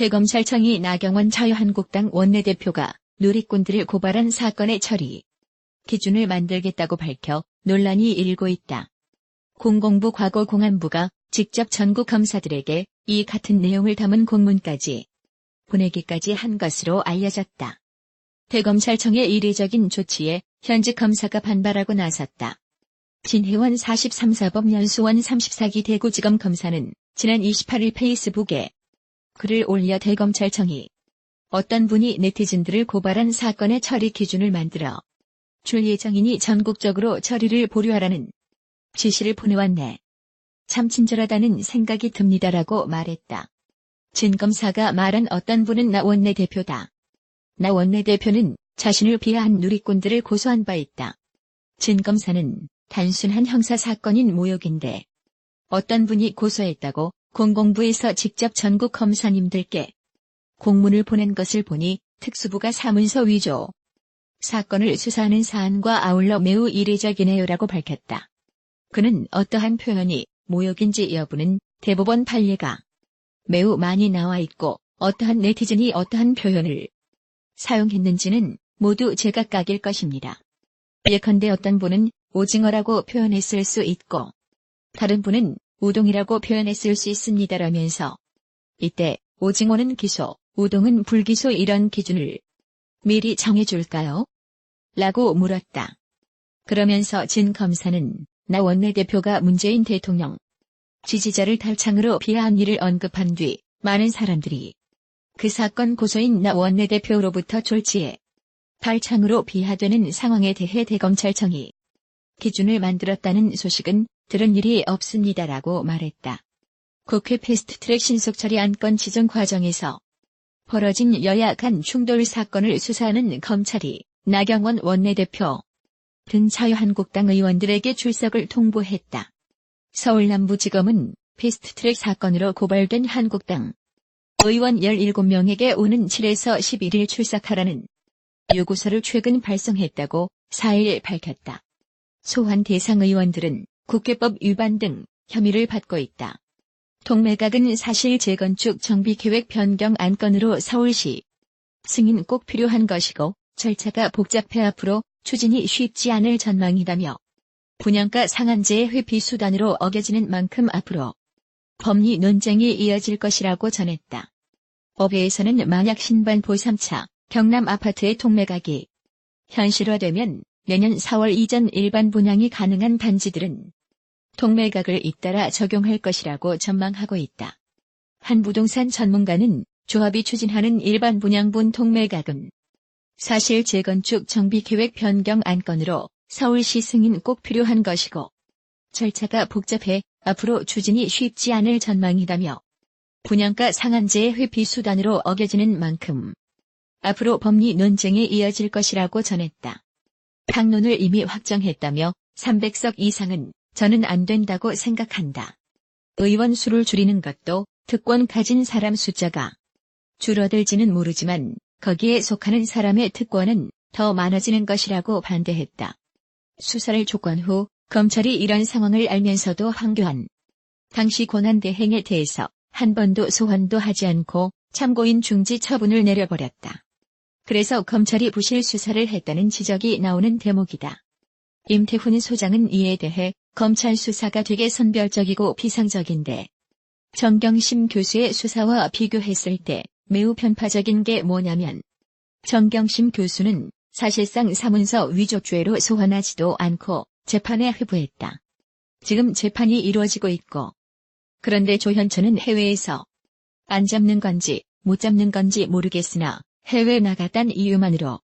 대검찰청이 나경원 자유한국당 원내대표가 누리꾼들을 고발한 사건의 처리 기준을 만들겠다고 밝혀 논란이 일고 있다. 공공부 과거공안부가 직접 전국 검사들에게 이 같은 내용을 담은 공문까지 보내기까지 한 것으로 알려졌다. 대검찰청의 이례적인 조치에 현직 검사가 반발하고 나섰다. 진혜원 43사법연수원 34기 대구지검 검사는 지난 28일 페이스북에 글을 올려 대검찰청이 어떤 분이 네티즌들을 고발한 사건의 처리 기준을 만들어 줄 예정이니 전국적으로 처리를 보류하라는 지시를 보내왔네. 참 친절하다는 생각이 듭니다라고 말했다. 진 검사가 말한 어떤 분은 나 원내대표다. 나 원내대표는 자신을 비하한 누리꾼들을 고소한 바 있다. 진 검사는 단순한 형사사건인 모욕인데 어떤 분이 고소했다고 공공부에서 직접 전국 검사님들께 공문을 보낸 것을 보니 특수부가 사문서 위조 사건을 수사하는 사안과 아울러 매우 이례적이네요라고 밝혔다. 그는 어떠한 표현이 모욕인지 여부는 대법원 판례가 매우 많이 나와 있고 어떠한 네티즌이 어떠한 표현을 사용했는지는 모두 제각각일 것입니다. 예컨대 어떤 분은 오징어라고 표현했을 수 있고 다른 분은 우동이라고 표현했을 수 있습니다라면서 이때 오징어는 기소, 우동은 불기소 이런 기준을 미리 정해줄까요? 라고 물었다. 그러면서 진 검사는 나 원내대표가 문재인 대통령 지지자를 달창으로 비하한 일을 언급한 뒤 많은 사람들이 그 사건 고소인 나 원내대표로부터 졸지에 달창으로 비하되는 상황에 대해 대검찰청이 기준을 만들었다는 소식은 들은 일이 없습니다라고 말했다. 국회 패스트트랙 신속처리 안건 지정 과정에서 벌어진 여야 간 충돌 사건을 수사하는 검찰이 나경원 원내대표 등 자유한국당 의원들에게 출석을 통보했다. 서울남부지검은 패스트트랙 사건으로 고발된 한국당 의원 17명에게 오는 7에서 11일 출석하라는 요구서를 최근 발송했다고 4일 밝혔다. 소환 대상 의원들은 국회법 위반 등 혐의를 받고 있다. 동매각은 사실 재건축 정비계획 변경 안건으로 서울시 승인 꼭 필요한 것이고 절차가 복잡해 앞으로 추진이 쉽지 않을 전망이라며 분양가 상한제의 회피 수단으로 어겨지는 만큼 앞으로 법리 논쟁이 이어질 것이라고 전했다. 법외에서는 만약 신반포 3차 경남 아파트의 동매각이 현실화되면 내년 4월 이전 일반 분양이 가능한 단지들은 동매각을 잇따라 적용할 것이라고 전망하고 있다. 한 부동산 전문가는 조합이 추진하는 일반 분양분 동매각은 사실 재건축 정비계획 변경 안건으로 서울시 승인 꼭 필요한 것이고 절차가 복잡해 앞으로 추진이 쉽지 않을 전망이라며 분양가 상한제의 회피 수단으로 어겨지는 만큼 앞으로 법리 논쟁이 이어질 것이라고 전했다. 당론을 이미 확정했다며 300석 이상은 저는 안 된다고 생각한다. 의원 수를 줄이는 것도 특권 가진 사람 숫자가 줄어들지는 모르지만 거기에 속하는 사람의 특권은 더 많아지는 것이라고 반대했다. 수사를 촉구한 후 검찰이 이런 상황을 알면서도 황교안 당시 권한대행에 대해서 한 번도 소환도 하지 않고 참고인 중지 처분을 내려버렸다. 그래서 검찰이 부실 수사를 했다는 지적이 나오는 대목이다. 임태훈 소장은 이에 대해 검찰 수사가 되게 선별적이고 비상적인데 정경심 교수의 수사와 비교했을 때 매우 편파적인 게 뭐냐면 정경심 교수는 사실상 사문서 위조죄로 소환하지도 않고 재판에 회부했다. 지금 재판이 이루어지고 있고 그런데 조현천은 해외에서 안 잡는 건지 못 잡는 건지 모르겠으나 해외 나갔단 이유만으로